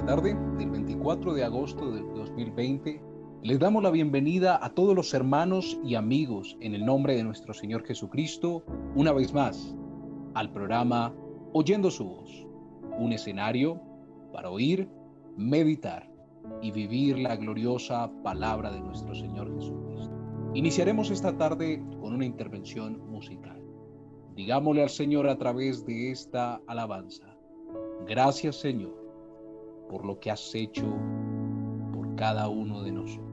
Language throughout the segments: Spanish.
tarde del 24 de agosto del 2020, les damos la bienvenida a todos los hermanos y amigos en el nombre de nuestro Señor Jesucristo, una vez más, al programa Oyendo su Voz, un escenario para oír, meditar y vivir la gloriosa palabra de nuestro Señor Jesucristo. Iniciaremos esta tarde con una intervención musical. Digámosle al Señor a través de esta alabanza: gracias, Señor, por lo que has hecho por cada uno de nosotros.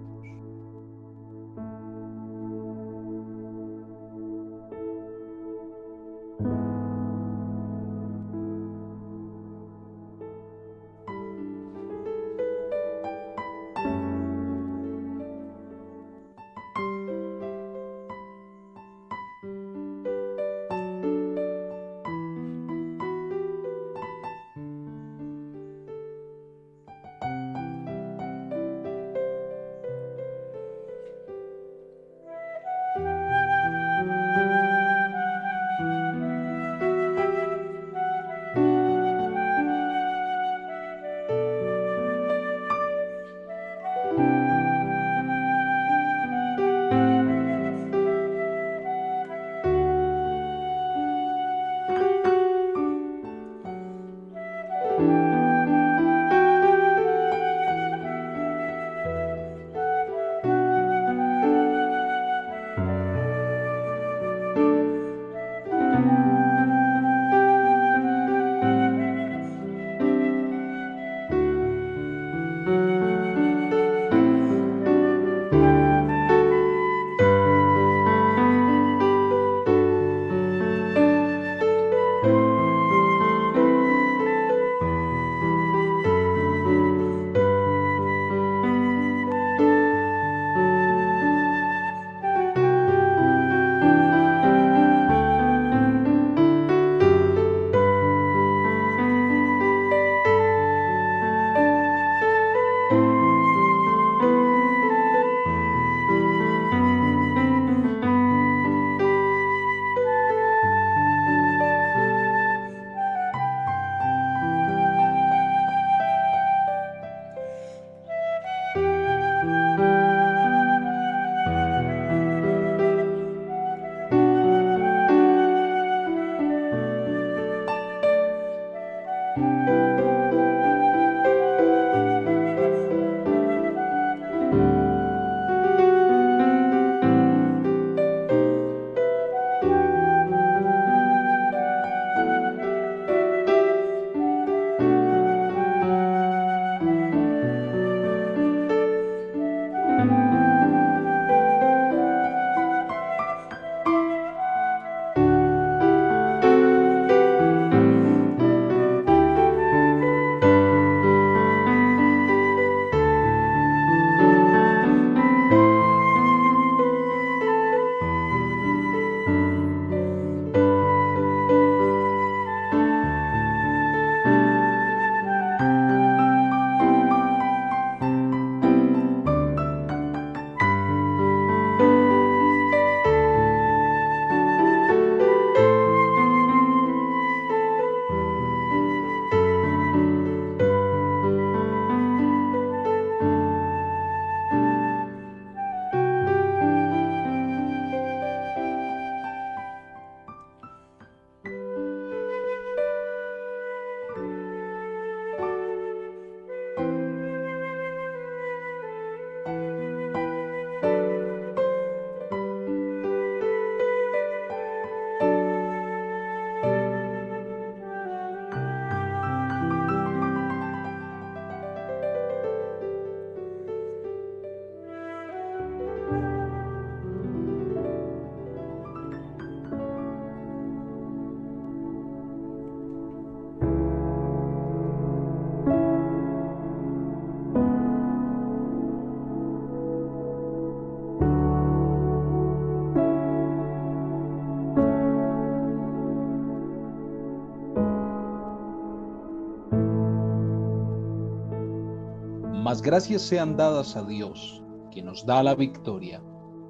Mas gracias sean dadas a Dios, que nos da la victoria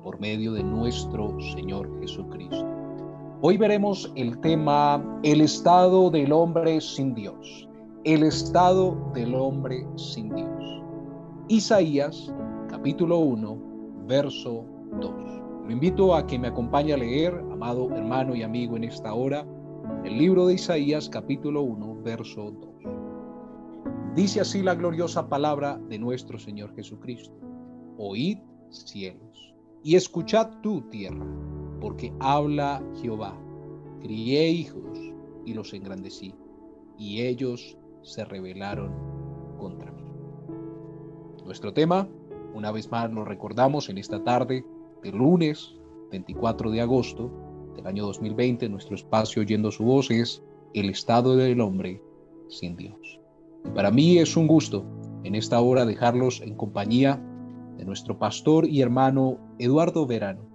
por medio de nuestro Señor Jesucristo. Hoy veremos el tema: el estado del hombre sin Dios. El estado del hombre sin Dios. Isaías, capítulo 1, verso 2. Lo invito a que me acompañe a leer, amado hermano y amigo, en esta hora, el libro de Isaías, capítulo 1, verso 2. Dice así la gloriosa palabra de nuestro Señor Jesucristo: Oíd, cielos, y escuchad tú, tierra, porque habla Jehová. Crié hijos y los engrandecí, y ellos se rebelaron contra mí. Nuestro tema, una vez más lo recordamos en esta tarde de lunes 24 de agosto del año 2020, nuestro espacio Oyendo su voz es el estado del hombre sin Dios. Y para mí es un gusto en esta hora dejarlos en compañía de nuestro pastor y hermano Eduardo Verano,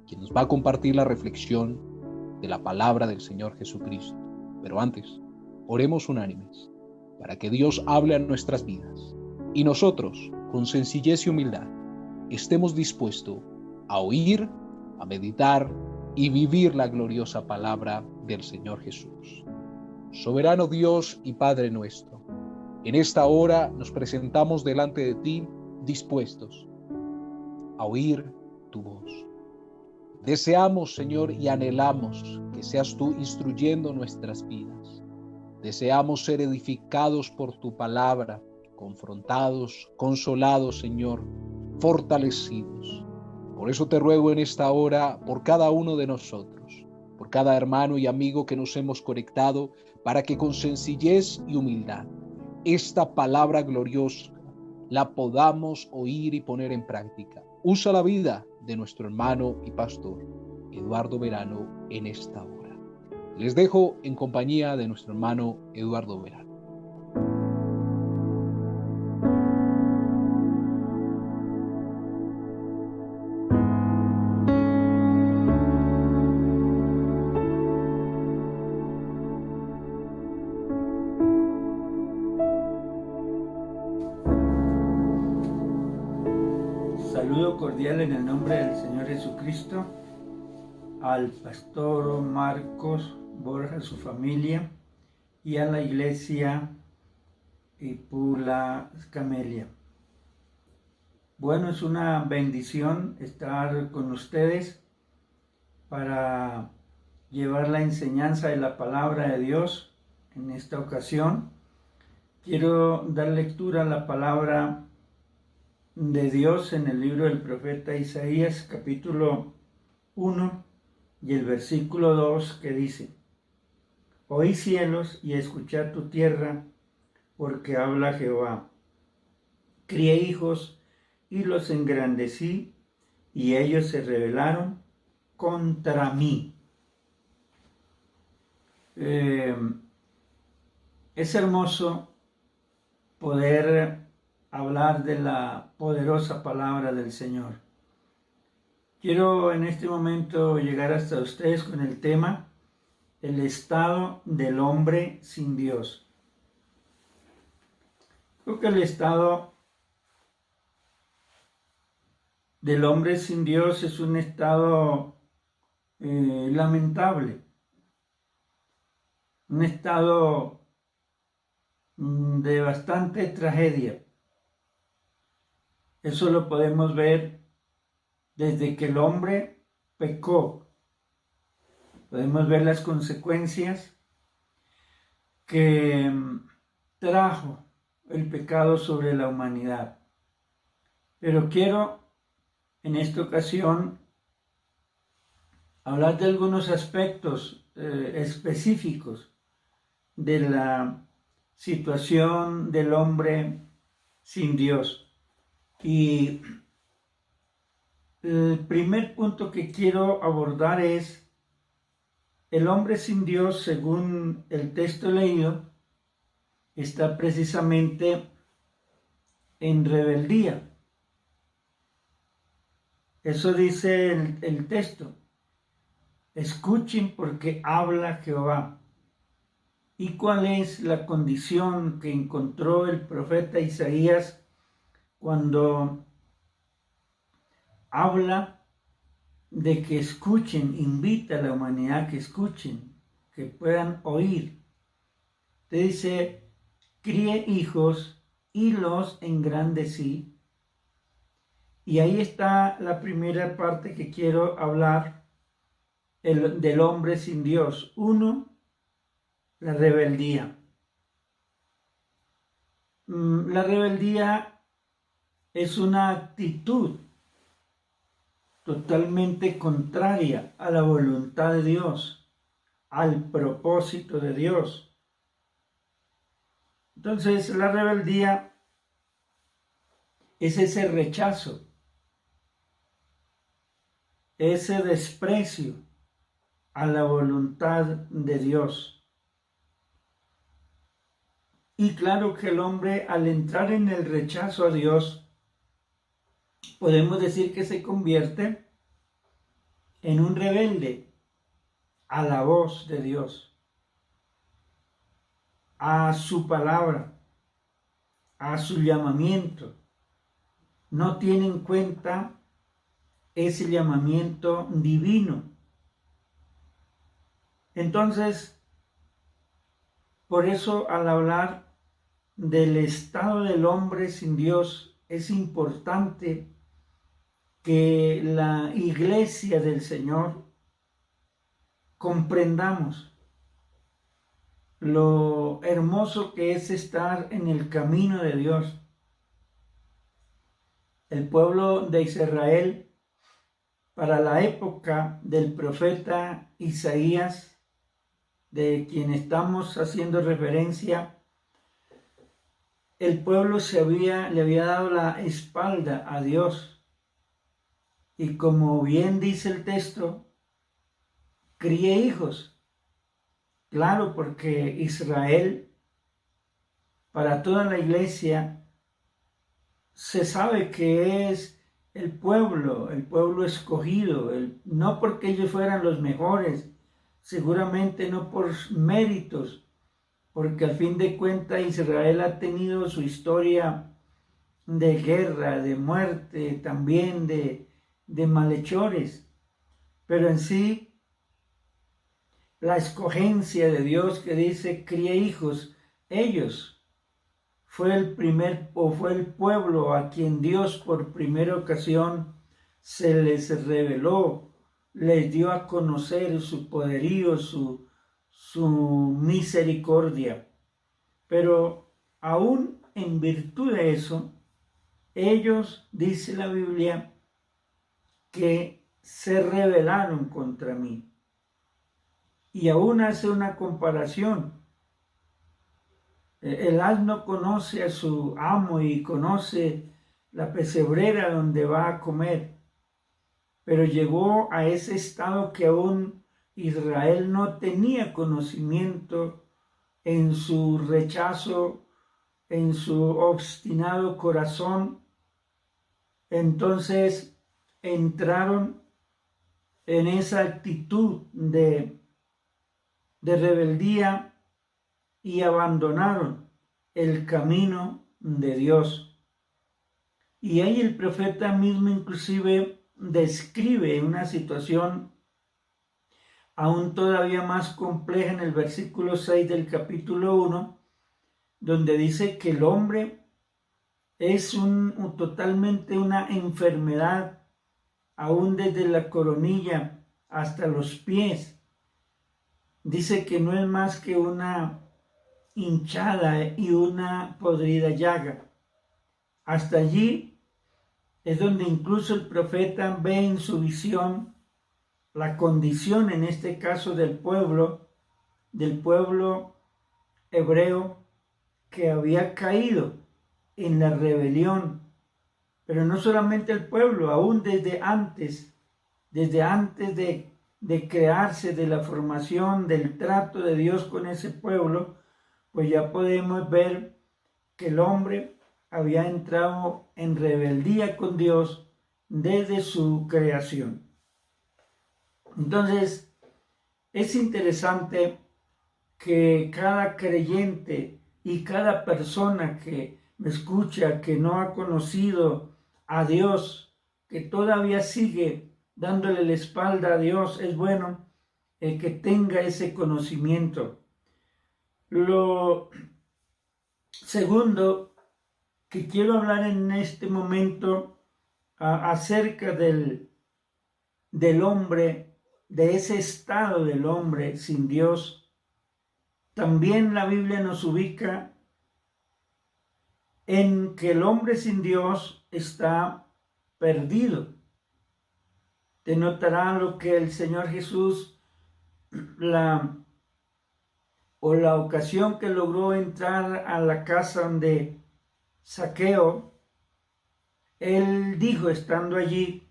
quien nos va a compartir la reflexión de la palabra del Señor Jesucristo. Pero antes, oremos unánimes para que Dios hable a nuestras vidas y nosotros, con sencillez y humildad, estemos dispuestos a oír, a meditar y vivir la gloriosa palabra del Señor Jesús. Soberano Dios y Padre nuestro, en esta hora nos presentamos delante de ti dispuestos a oír tu voz. Deseamos, Señor, y anhelamos que seas tú instruyendo nuestras vidas. Deseamos ser edificados por tu palabra, confrontados, consolados, Señor, fortalecidos. Por eso te ruego en esta hora por cada uno de nosotros, por cada hermano y amigo que nos hemos conectado, para que con sencillez y humildad esta palabra gloriosa la podamos oír y poner en práctica. Usa la vida de nuestro hermano y pastor Eduardo Verano en esta hora. Les dejo en compañía de nuestro hermano Eduardo Verano. Saludo cordial en el nombre del Señor Jesucristo al pastor Marcos Borja, su familia, y a la iglesia Ipula Camelia. Bueno, es una bendición estar con ustedes para llevar la enseñanza de la palabra de Dios. En esta ocasión quiero dar lectura a la palabra de Dios en el libro del profeta Isaías, capítulo 1 y el versículo 2, que dice: Oí, cielos, y escuchad tu tierra, porque habla Jehová. Crié hijos y los engrandecí, y ellos se rebelaron contra mí. Es hermoso poder hablar de la poderosa palabra del Señor. Quiero en este momento llegar hasta ustedes con el tema: el estado del hombre sin Dios. Creo que el estado del hombre sin Dios es un estado lamentable, un estado de bastante tragedia. Eso lo podemos ver desde que el hombre pecó. Podemos ver las consecuencias que trajo el pecado sobre la humanidad. Pero quiero en esta ocasión hablar de algunos aspectos específicos de la situación del hombre sin Dios. Y el primer punto que quiero abordar es: el hombre sin Dios, según el texto leído, está precisamente en rebeldía. Eso dice el texto: escuchen porque habla Jehová. ¿Y cuál es la condición que encontró el profeta Isaías cuando habla de que escuchen, invita a la humanidad que escuchen, que puedan oír? Te dice: crié hijos y los engrandecí. Y ahí está la primera parte que quiero hablar del hombre sin Dios. Uno, la rebeldía. La rebeldía es una actitud totalmente contraria a la voluntad de Dios, al propósito de Dios. Entonces, la rebeldía es ese rechazo, ese desprecio a la voluntad de Dios. Y claro que el hombre, al entrar en el rechazo a Dios, podemos decir que se convierte en un rebelde a la voz de Dios, a su palabra, a su llamamiento. No tiene en cuenta ese llamamiento divino. Entonces, por eso al hablar del estado del hombre sin Dios, es importante que la iglesia del Señor comprendamos lo hermoso que es estar en el camino de Dios. El pueblo de Israel, para la época del profeta Isaías, de quien estamos haciendo referencia, el pueblo le había dado la espalda a Dios. Y como bien dice el texto, crié hijos. Claro, porque Israel, para toda la iglesia, se sabe que es el pueblo escogido, no porque ellos fueran los mejores, seguramente no por méritos, porque al fin de cuentas Israel ha tenido su historia de guerra, de muerte, también de malhechores, pero en sí la escogencia de Dios que dice cría hijos, ellos fue el pueblo a quien Dios por primera ocasión se les reveló, les dio a conocer su poderío, su misericordia. Pero aún en virtud de eso, ellos, dice la Biblia, que se rebelaron contra mí. Y aún hace una comparación. El asno conoce a su amo y conoce la pesebrera donde va a comer, pero llegó a ese estado que aún Israel no tenía conocimiento en su rechazo, en su obstinado corazón. Entonces entraron en esa actitud de rebeldía y abandonaron el camino de Dios. Y ahí el profeta mismo inclusive describe una situación aún todavía más compleja en el versículo 6 del capítulo 1, donde dice que el hombre es totalmente una enfermedad, aún desde la coronilla hasta los pies. Dice que no es más que una hinchada y una podrida llaga. Hasta allí es donde incluso el profeta ve en su visión la condición, en este caso del pueblo hebreo que había caído en la rebelión. Pero no solamente el pueblo, aún desde antes de crearse, de la formación, del trato de Dios con ese pueblo, pues ya podemos ver que el hombre había entrado en rebeldía con Dios desde su creación. Entonces, es interesante que cada creyente y cada persona que me escucha, que no ha conocido a Dios, que todavía sigue dándole la espalda a Dios, es bueno que tenga ese conocimiento. Lo Segundo, que quiero hablar en este momento acerca del hombre, de ese estado del hombre sin Dios. También la Biblia nos ubica en que el hombre sin Dios está perdido. Te notará lo que el Señor Jesús, la ocasión que logró entrar a la casa de Zaqueo, él dijo, estando allí,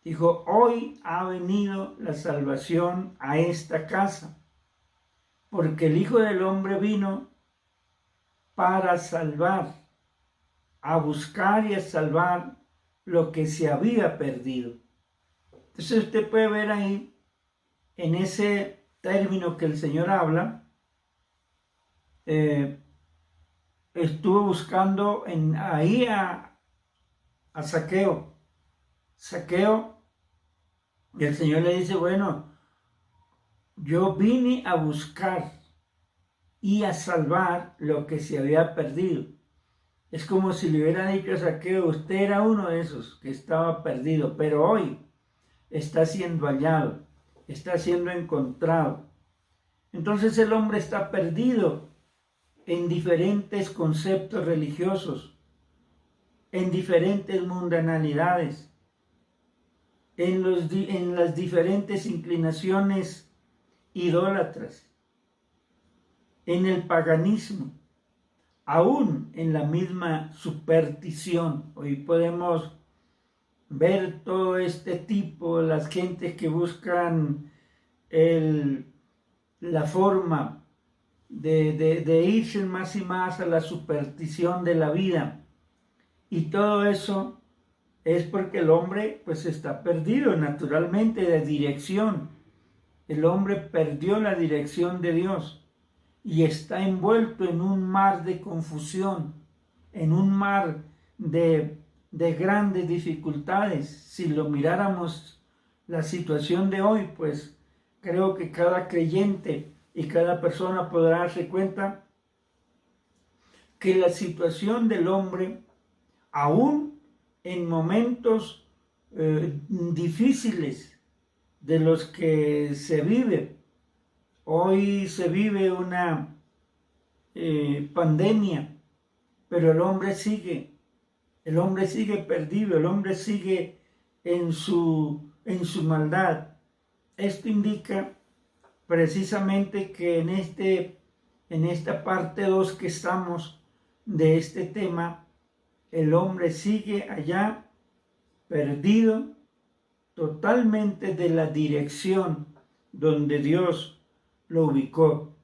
dijo, hoy ha venido la salvación a esta casa, porque el Hijo del Hombre vino para salvar, a buscar y a salvar lo que se había perdido. Entonces usted puede ver ahí, en ese término que el Señor habla, estuvo buscando ahí a Zaqueo. Zaqueo, y el Señor le dice, bueno, yo vine a buscar y a salvar lo que se había perdido. Es como si le hubiera dicho a Zaqueo, usted era uno de esos que estaba perdido, pero hoy está siendo hallado, está siendo encontrado. Entonces el hombre está perdido en diferentes conceptos religiosos, en diferentes mundanalidades, en las diferentes inclinaciones idólatras, en el paganismo, aún en la misma superstición. Hoy podemos ver todo este tipo, las gentes que buscan la forma de irse más y más a la superstición de la vida. Y todo eso es porque el hombre pues está perdido naturalmente de dirección. El hombre perdió la dirección de Dios y está envuelto en un mar de confusión, en un mar de grandes dificultades. Si lo miráramos la situación de hoy, pues creo que cada creyente y cada persona podrá darse cuenta que la situación del hombre, aún en momentos difíciles de los que se vive, hoy se vive una pandemia, pero el hombre sigue perdido, el hombre sigue en su maldad. Esto indica precisamente que en esta parte 2 que estamos de este tema, el hombre sigue allá perdido totalmente de la dirección donde Dios lo ubicó.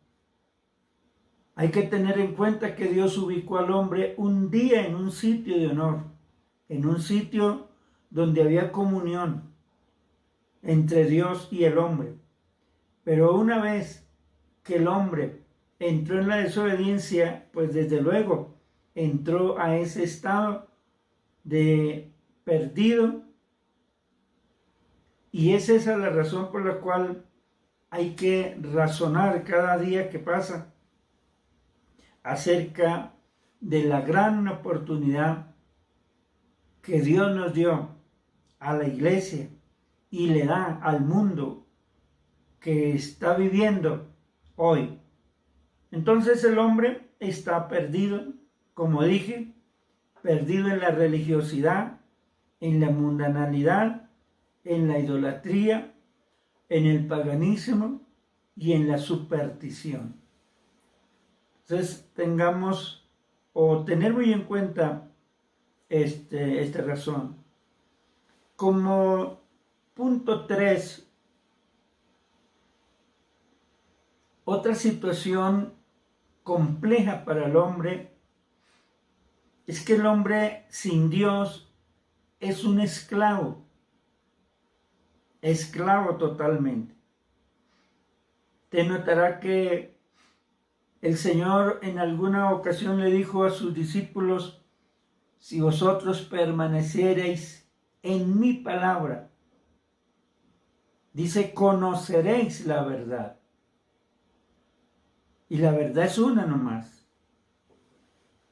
Hay que tener en cuenta que Dios ubicó al hombre un día en un sitio de honor, en un sitio donde había comunión entre Dios y el hombre. Pero una vez que el hombre entró en la desobediencia, pues desde luego entró a ese estado de perdido, y es esa la razón por la cual hay que razonar cada día que pasa acerca de la gran oportunidad que Dios nos dio a la iglesia y le da al mundo que está viviendo hoy. Entonces el hombre está perdido, como dije, perdido en la religiosidad, en la mundanalidad, en la idolatría, en el paganismo y en la superstición. Entonces tengamos o tener muy en cuenta esta razón. Como punto 3, otra situación compleja para el hombre es que el hombre sin Dios es un esclavo totalmente. Te notará que el Señor en alguna ocasión le dijo a sus discípulos, si vosotros permaneciereis en mi palabra, dice, conoceréis la verdad. Y la verdad es una nomás.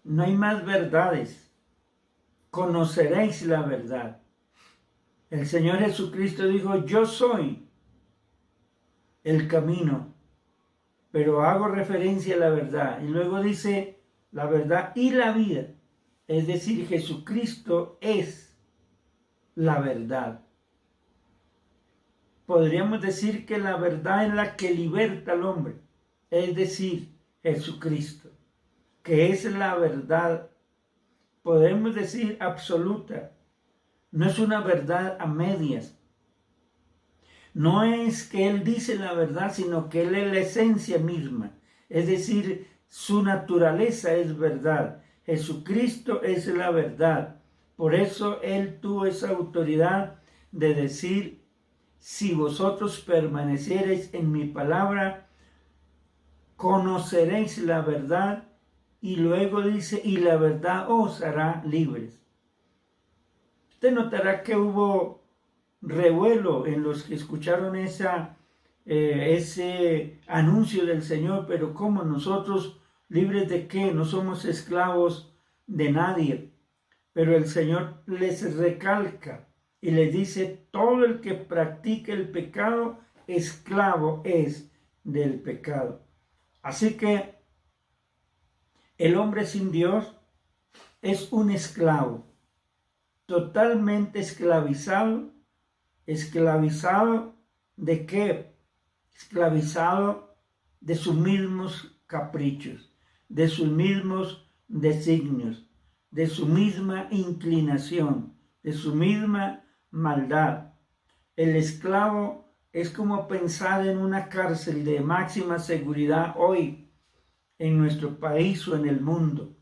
no hay más verdades. Conoceréis la verdad. El Señor Jesucristo dijo, yo soy el camino, pero hago referencia a la verdad. Y luego dice, la verdad y la vida. Es decir, Jesucristo es la verdad. Podríamos decir que la verdad es la que liberta al hombre. Es decir, Jesucristo, que es la verdad, podemos decir absoluta. No es una verdad a medias. No es que Él dice la verdad, sino que Él es la esencia misma. Es decir, su naturaleza es verdad. Jesucristo es la verdad. Por eso Él tuvo esa autoridad de decir, si vosotros permaneciereis en mi palabra, conoceréis la verdad. Y luego dice, y la verdad os hará libres. Usted notará que hubo revuelo en los que escucharon ese anuncio del Señor, pero ¿cómo nosotros libres de qué? No somos esclavos de nadie. Pero el Señor les recalca y les dice, todo el que practique el pecado, esclavo es del pecado. Así que el hombre sin Dios es un esclavo, totalmente esclavizado. ¿Esclavizado de qué? Esclavizado de sus mismos caprichos, de sus mismos designios, de su misma inclinación, de su misma maldad. El esclavo es como pensar en una cárcel de máxima seguridad hoy en nuestro país o en el mundo.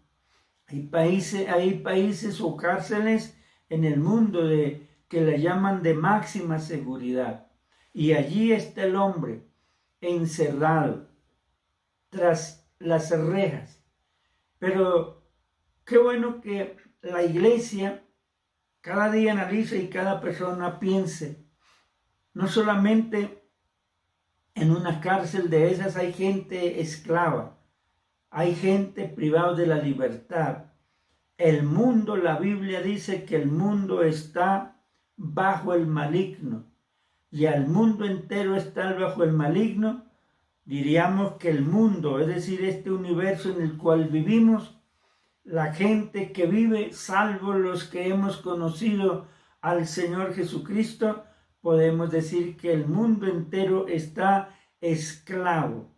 Hay países o cárceles en el mundo que le llaman de máxima seguridad. Y allí está el hombre encerrado tras las rejas. Pero qué bueno que la iglesia cada día analice y cada persona piense. No solamente en una cárcel de esas hay gente esclava, hay gente privada de la libertad. El mundo, la Biblia dice que el mundo está bajo el maligno, y al mundo entero está bajo el maligno. Diríamos que el mundo, es decir, este universo en el cual vivimos, la gente que vive, salvo los que hemos conocido al Señor Jesucristo, podemos decir que el mundo entero está esclavo,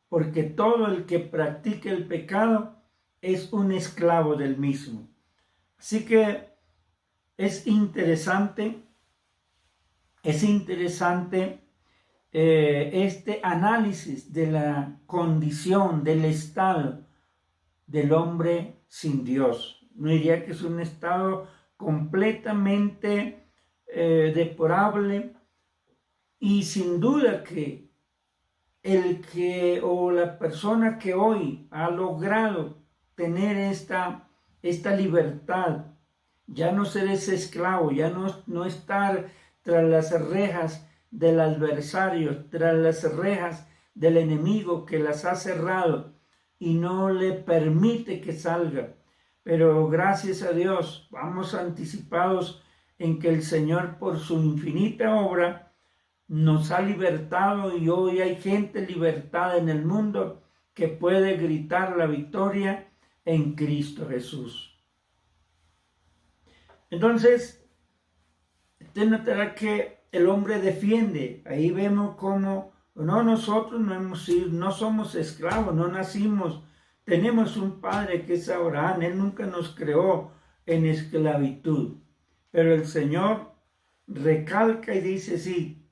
porque todo el que practica el pecado es un esclavo del mismo. Así que es interesante este análisis de la condición, del estado del hombre sin Dios. No diría que es un estado completamente deplorable, y sin duda que el que o la persona que hoy ha logrado tener esta libertad, ya no ser ese esclavo, ya no estar tras las rejas del adversario, tras las rejas del enemigo que las ha cerrado y no le permite que salga. Pero gracias a Dios, vamos anticipados en que el Señor, por su infinita obra, nos ha libertado, y hoy hay gente libertada en el mundo que puede gritar la victoria en Cristo Jesús. Entonces, usted notará que el hombre defiende. Ahí vemos cómo nosotros no somos esclavos, no nacimos. Tenemos un padre que es Abraham. Él nunca nos creó en esclavitud. Pero el Señor recalca y dice, sí,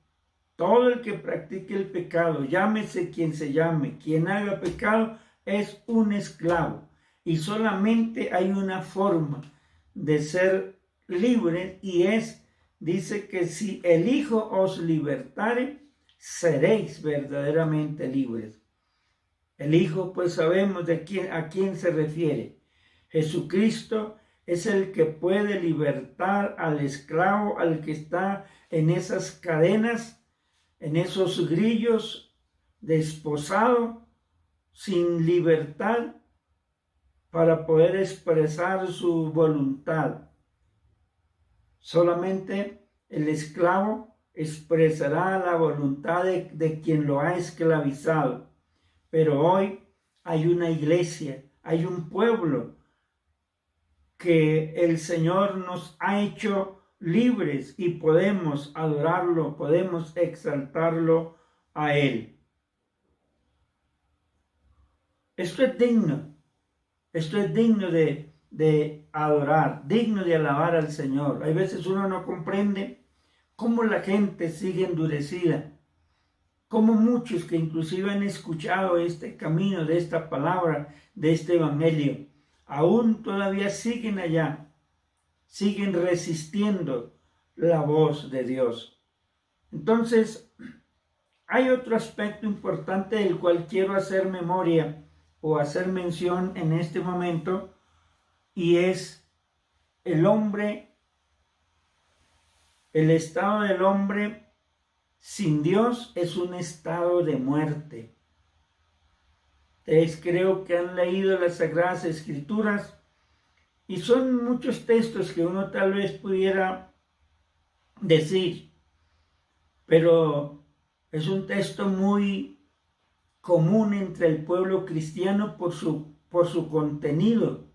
todo el que practique el pecado, llámese quien se llame, quien haga pecado, es un esclavo. Y solamente hay una forma de ser libre, y dice que si el Hijo os libertare, seréis verdaderamente libres. El Hijo, pues sabemos a quién se refiere. Jesucristo es el que puede libertar al esclavo, al que está en esas cadenas, en esos grillos, desposado, sin libertad, para poder expresar su voluntad. Solamente el esclavo expresará la voluntad de quien lo ha esclavizado. Pero hoy hay una iglesia, hay un pueblo que el Señor nos ha hecho libres y podemos adorarlo, podemos exaltarlo a Él. Esto es digno de adorar, digno de alabar al Señor. Hay veces uno no comprende cómo la gente sigue endurecida, cómo muchos que inclusive han escuchado este camino de esta palabra, de este evangelio, aún todavía siguen allá, siguen resistiendo la voz de Dios. Entonces, hay otro aspecto importante del cual quiero hacer memoria o hacer mención en este momento, y es el hombre, el estado del hombre sin Dios es un estado de muerte. Ustedes creo que han leído las Sagradas Escrituras y son muchos textos que uno tal vez pudiera decir, pero es un texto muy común entre el pueblo cristiano por su contenido,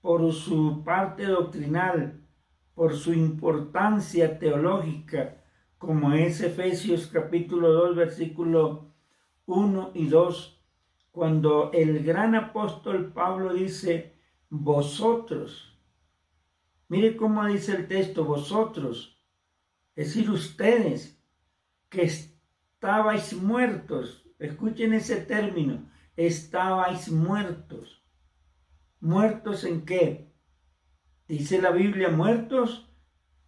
por su parte doctrinal, por su importancia teológica, como es Efesios capítulo 2, versículo 1 y 2, cuando el gran apóstol Pablo dice, vosotros, mire cómo dice el texto, vosotros, es decir, ustedes que estabais muertos, escuchen ese término, estabais muertos. ¿Muertos en qué? Dice la Biblia, muertos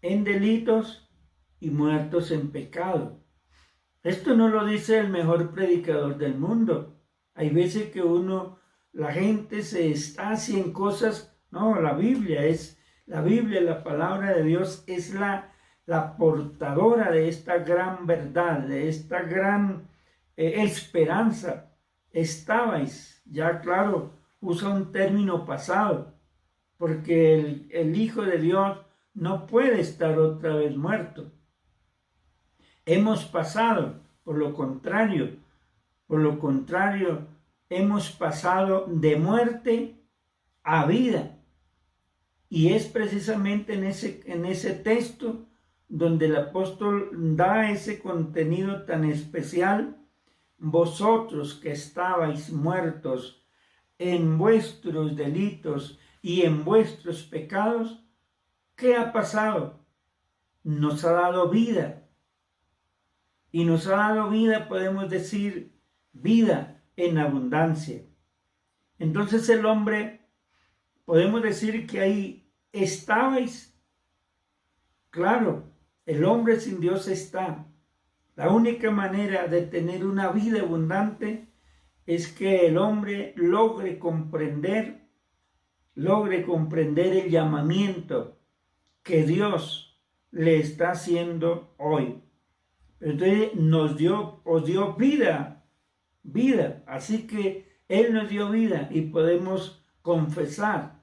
en delitos y muertos en pecado. Esto no lo dice el mejor predicador del mundo. Hay veces que la gente se estacia en cosas. No, la Biblia, la palabra de Dios es la portadora de esta gran verdad, de esta gran esperanza. Estabais, ya claro, usa un término pasado, porque el Hijo de Dios no puede estar otra vez muerto. Hemos pasado, por lo contrario, hemos pasado de muerte a vida. Y es precisamente en ese texto donde el apóstol da ese contenido tan especial. Vosotros que estabais muertos en vuestros delitos y en vuestros pecados, ¿qué ha pasado? Nos ha dado vida. Y nos ha dado vida, podemos decir, vida en abundancia. Entonces el hombre, podemos decir que ahí estabais. Claro, el hombre sin Dios está. La única manera de tener una vida abundante es que el hombre logre comprender el llamamiento que Dios le está haciendo hoy. Entonces os dio vida, así que Él nos dio vida y podemos confesar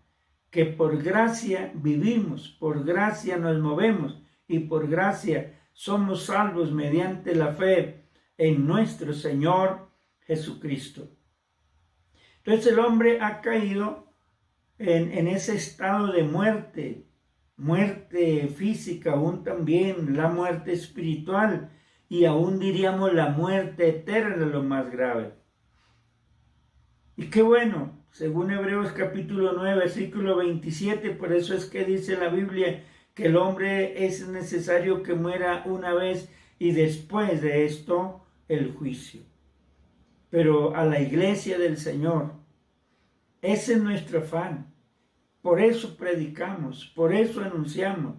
que por gracia vivimos, por gracia nos movemos y por gracia somos salvos mediante la fe en nuestro Señor Jesucristo. Entonces el hombre ha caído en ese estado de muerte física, aún también la muerte espiritual y aún diríamos la muerte eterna, lo más grave. Y qué bueno, según Hebreos capítulo 9, versículo 27, por eso es que dice la Biblia que el hombre es necesario que muera una vez y después de esto el juicio. Pero a la iglesia del Señor, ese es nuestro afán. Por eso predicamos, por eso anunciamos.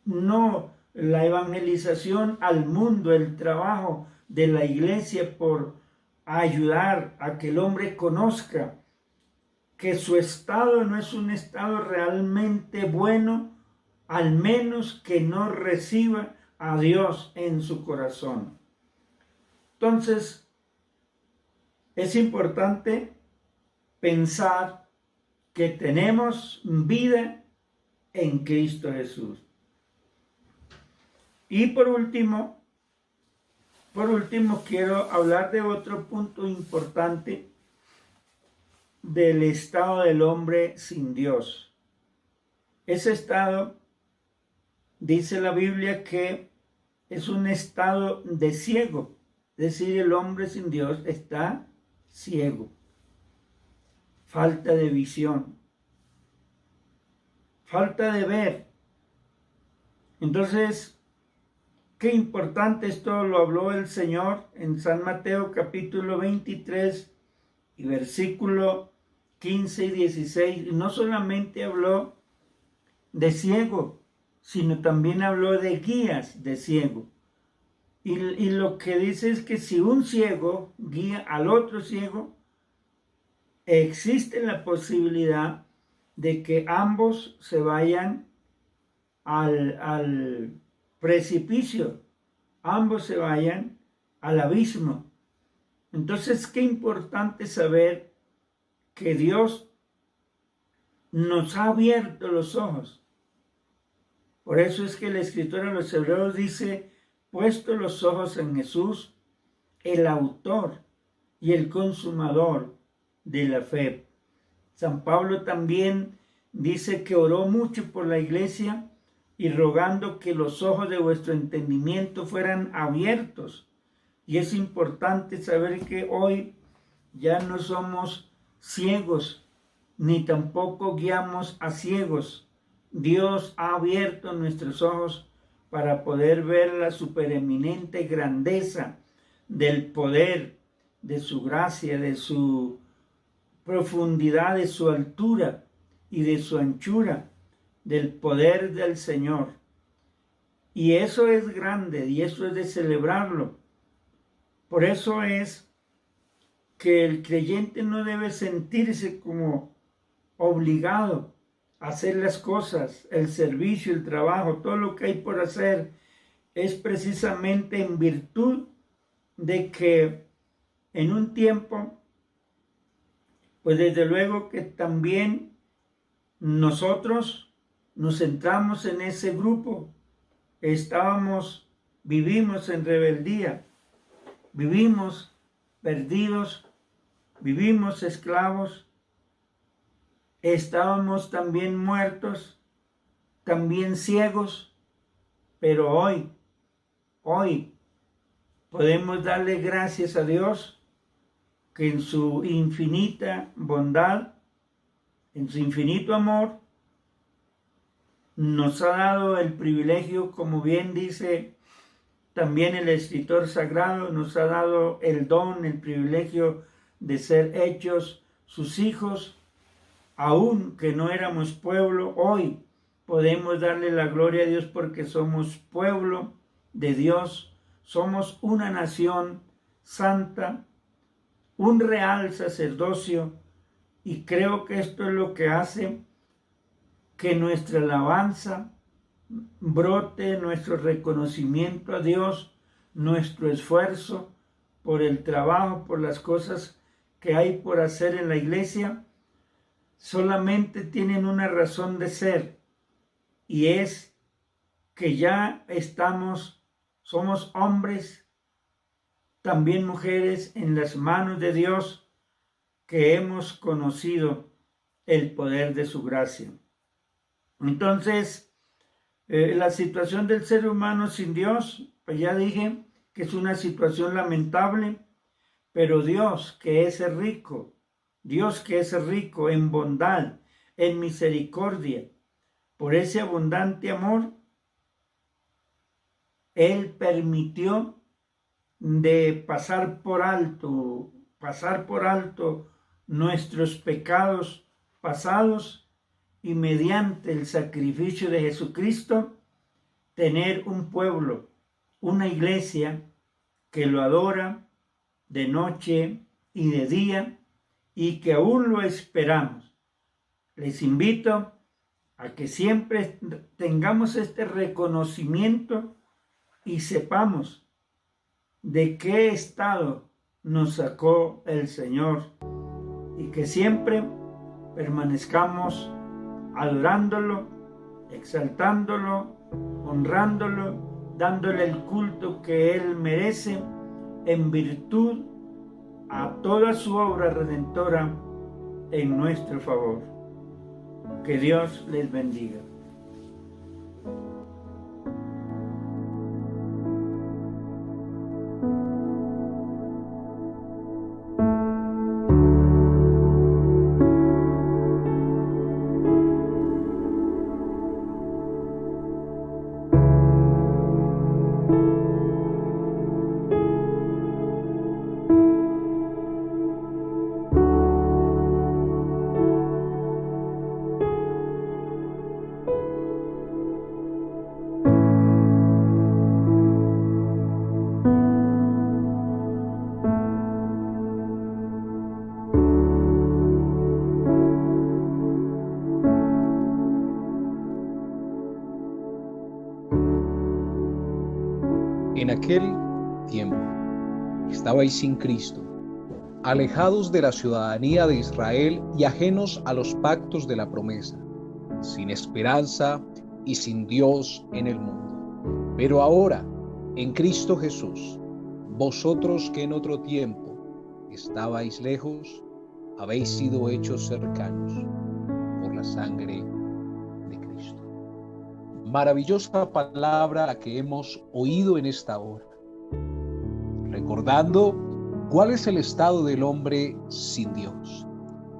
No la evangelización al mundo, el trabajo de la iglesia por ayudar a que el hombre conozca que su estado no es un estado realmente bueno, al menos que no reciba a Dios en su corazón. Entonces, es importante pensar que tenemos vida en Cristo Jesús. Y por último, quiero hablar de otro punto importante del estado del hombre sin Dios. Ese estado, dice la Biblia, que es un estado de ciego. Es decir, el hombre sin Dios está ciego. Falta de visión. Falta de ver. Entonces, qué importante esto lo habló el Señor en San Mateo capítulo 23 y versículo 15 y 16. Y no solamente habló de ciego, sino también habló de guías de ciego. Y lo que dice es que si un ciego guía al otro ciego, existe la posibilidad de que ambos se vayan al precipicio, ambos se vayan al abismo. Entonces, qué importante saber que Dios nos ha abierto los ojos. Por eso es que el escritor a los Hebreos dice: puesto los ojos en Jesús, el autor y el consumador de la fe. San Pablo también dice que oró mucho por la iglesia y rogando que los ojos de vuestro entendimiento fueran abiertos. Y es importante saber que hoy ya no somos ciegos, ni tampoco guiamos a ciegos. Dios ha abierto nuestros ojos para poder ver la supereminente grandeza del poder, de su gracia, de su profundidad, de su altura y de su anchura, del poder del Señor. Y eso es grande y eso es de celebrarlo. Por eso es que el creyente no debe sentirse como obligado a hacer las cosas, el servicio, el trabajo, todo lo que hay por hacer, es precisamente en virtud de que en un tiempo, pues desde luego que también nosotros nos centramos en ese grupo, vivimos en rebeldía, vivimos perdidos, vivimos esclavos, estábamos también muertos, también ciegos, pero hoy podemos darle gracias a Dios que en su infinita bondad, en su infinito amor, nos ha dado el privilegio, como bien dice también el escritor sagrado, nos ha dado el don, el privilegio de ser hechos sus hijos. Aun que no éramos pueblo, hoy podemos darle la gloria a Dios porque somos pueblo de Dios, somos una nación santa, un real sacerdocio, y creo que esto es lo que hace que nuestra alabanza brote, nuestro reconocimiento a Dios, nuestro esfuerzo por el trabajo, por las cosas que hay por hacer en la iglesia, solamente tienen una razón de ser, y es que ya somos hombres, también mujeres, en las manos de Dios, que hemos conocido el poder de su gracia. Entonces, la situación del ser humano sin Dios, pues ya dije que es una situación lamentable, pero Dios que es rico en bondad, en misericordia, por ese abundante amor, Él permitió de pasar por alto nuestros pecados pasados y mediante el sacrificio de Jesucristo tener un pueblo, una iglesia que lo adora de noche y de día y que aún lo esperamos. Les invito a que siempre tengamos este reconocimiento y sepamos de qué estado nos sacó el Señor y que siempre permanezcamos adorándolo, exaltándolo, honrándolo, dándole el culto que Él merece en virtud a toda su obra redentora en nuestro favor. Que Dios les bendiga. En aquel tiempo estabais sin Cristo, alejados de la ciudadanía de Israel y ajenos a los pactos de la promesa, sin esperanza y sin Dios en el mundo. Pero ahora, en Cristo Jesús, vosotros que en otro tiempo estabais lejos, habéis sido hechos cercanos por la sangre de Cristo. Maravillosa palabra la que hemos oído en esta hora, recordando cuál es el estado del hombre sin Dios.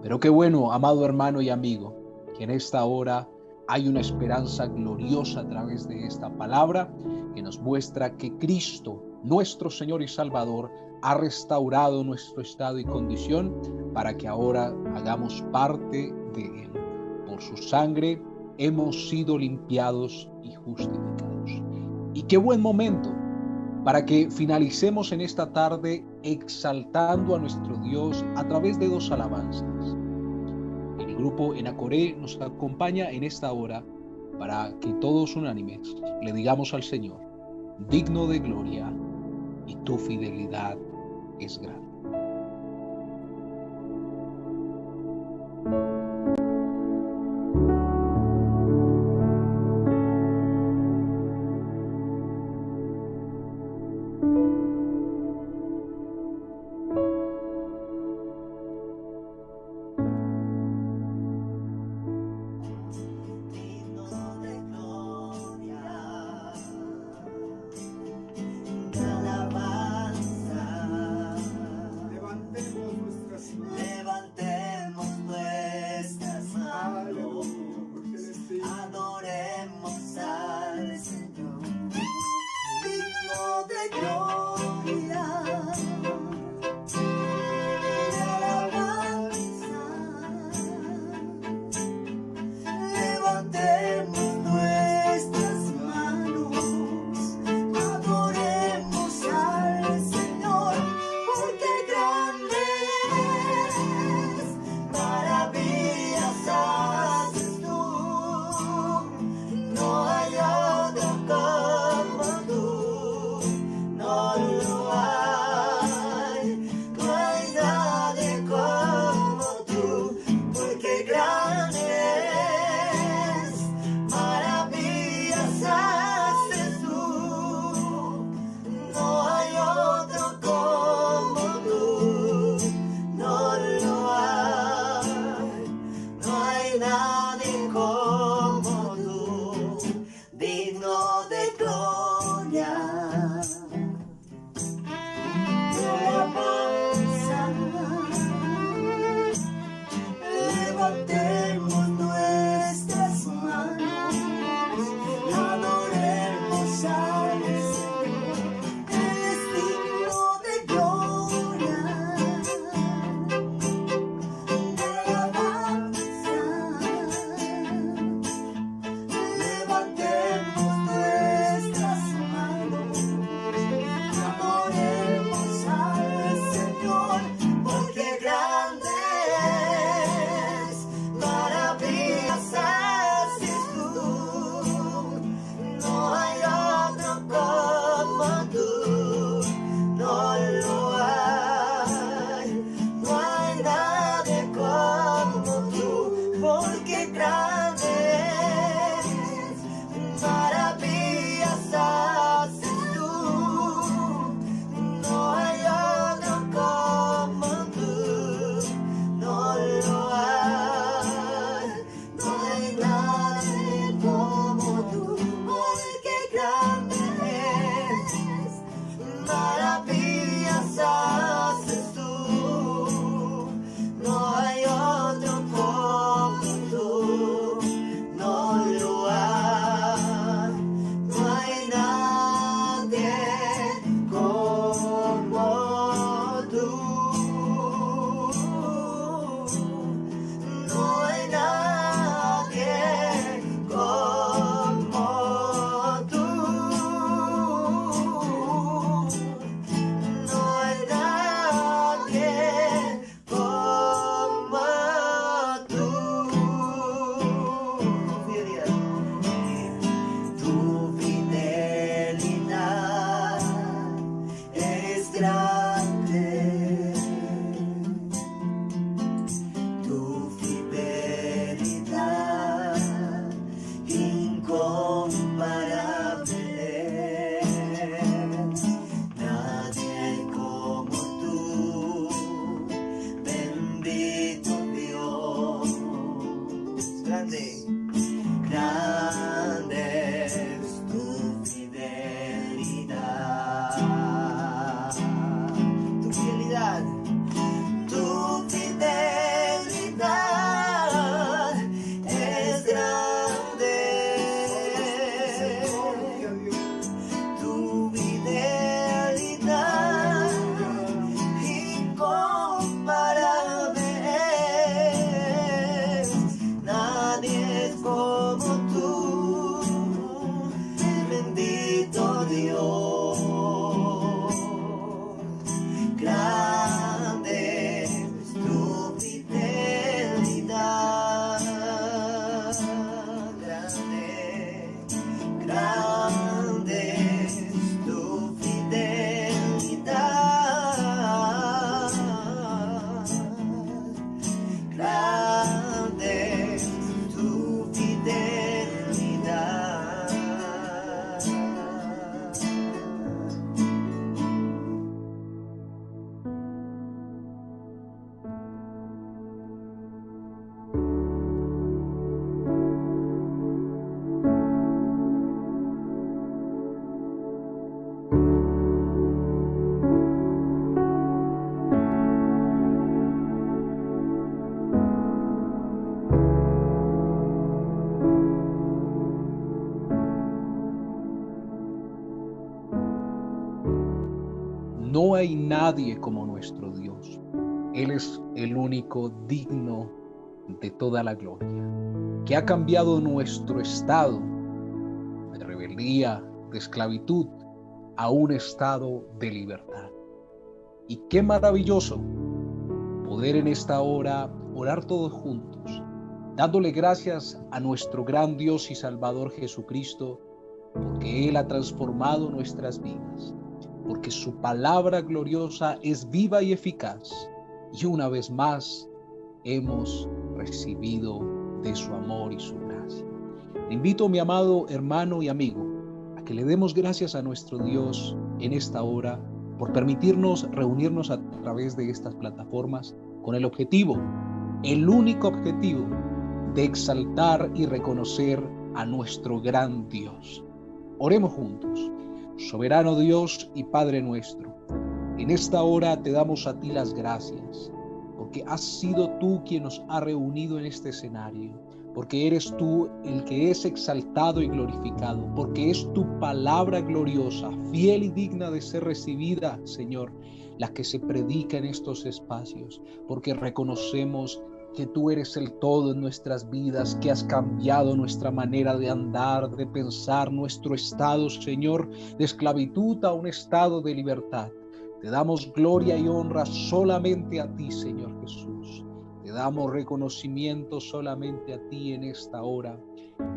Pero qué bueno, amado hermano y amigo, que en esta hora hay una esperanza gloriosa a través de esta palabra que nos muestra que Cristo, nuestro Señor y Salvador, ha restaurado nuestro estado y condición para que ahora hagamos parte de Él. Por su sangre hemos sido limpiados y justificados. Y qué buen momento para que finalicemos en esta tarde exaltando a nuestro Dios a través de dos alabanzas. El grupo Enacoré nos acompaña en esta hora para que todos unánimes le digamos al Señor: digno de gloria, y tu fidelidad es grande. grande es tu fidelidad, grande es tu fidelidad, grande es tu fidelidad. No hay nadie como nuestro Dios. Él es el único digno de toda la gloria, que ha cambiado nuestro estado de rebeldía, de esclavitud, a un estado de libertad. Y qué maravilloso poder en esta hora orar todos juntos, dándole gracias a nuestro gran Dios y Salvador Jesucristo, porque Él ha transformado nuestras vidas, porque su palabra gloriosa es viva y eficaz, y una vez más hemos recibido de su amor y su gracia. Te invito, mi amado hermano y amigo, a que le demos gracias a nuestro Dios en esta hora por permitirnos reunirnos a través de estas plataformas con el objetivo, el único objetivo, de exaltar y reconocer a nuestro gran Dios. Oremos juntos. Soberano Dios y Padre nuestro, en esta hora te damos a ti las gracias, porque has sido tú quien nos ha reunido en este escenario, porque eres tú el que es exaltado y glorificado, porque es tu palabra gloriosa, fiel y digna de ser recibida, Señor, la que se predica en estos espacios, porque reconocemos que tú eres el todo en nuestras vidas, que has cambiado nuestra manera de andar, de pensar, nuestro estado, Señor, de esclavitud a un estado de libertad. Te damos gloria y honra solamente a ti, Señor Jesús. Te damos reconocimiento solamente a ti en esta hora.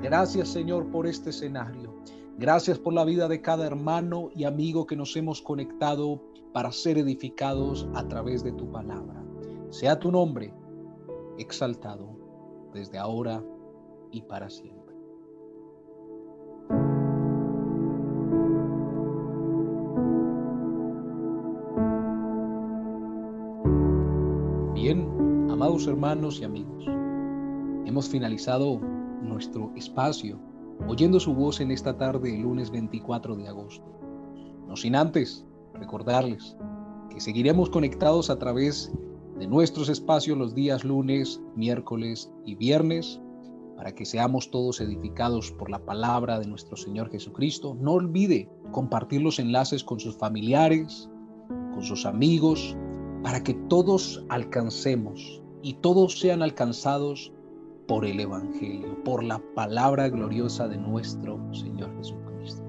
Gracias, Señor, por este escenario. Gracias por la vida de cada hermano y amigo que nos hemos conectado para ser edificados a través de tu palabra. Sea tu nombre exaltado desde ahora y para siempre. Bien, amados hermanos y amigos, hemos finalizado nuestro espacio oyendo su voz en esta tarde del lunes 24 de agosto. No sin antes recordarles que seguiremos conectados a través de nuestros espacios los días lunes, miércoles y viernes, para que seamos todos edificados por la palabra de nuestro Señor Jesucristo. No olvide compartir los enlaces con sus familiares, con sus amigos, para que todos alcancemos y todos sean alcanzados por el Evangelio, por la palabra gloriosa de nuestro Señor Jesucristo.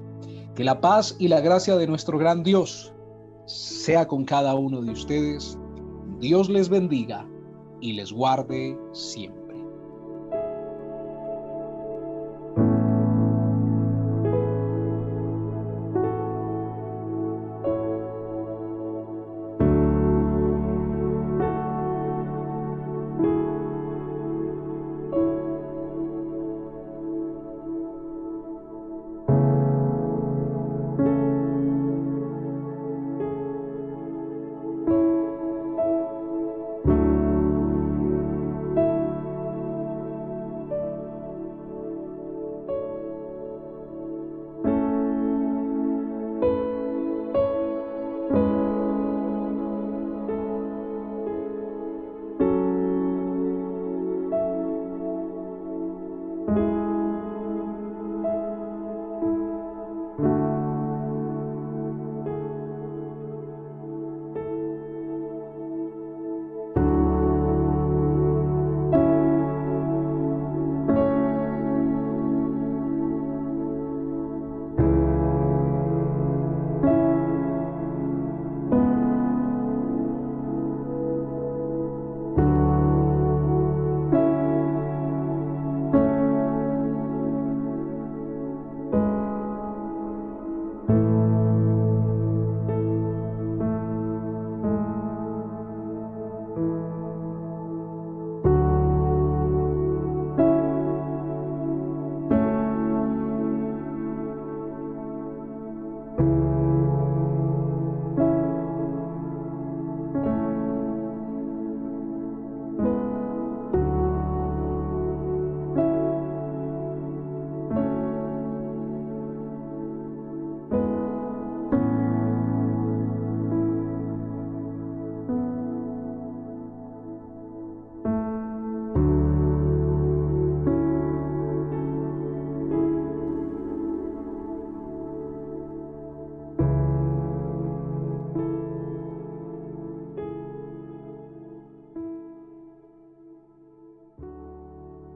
Que la paz y la gracia de nuestro gran Dios sea con cada uno de ustedes. Dios les bendiga y les guarde siempre.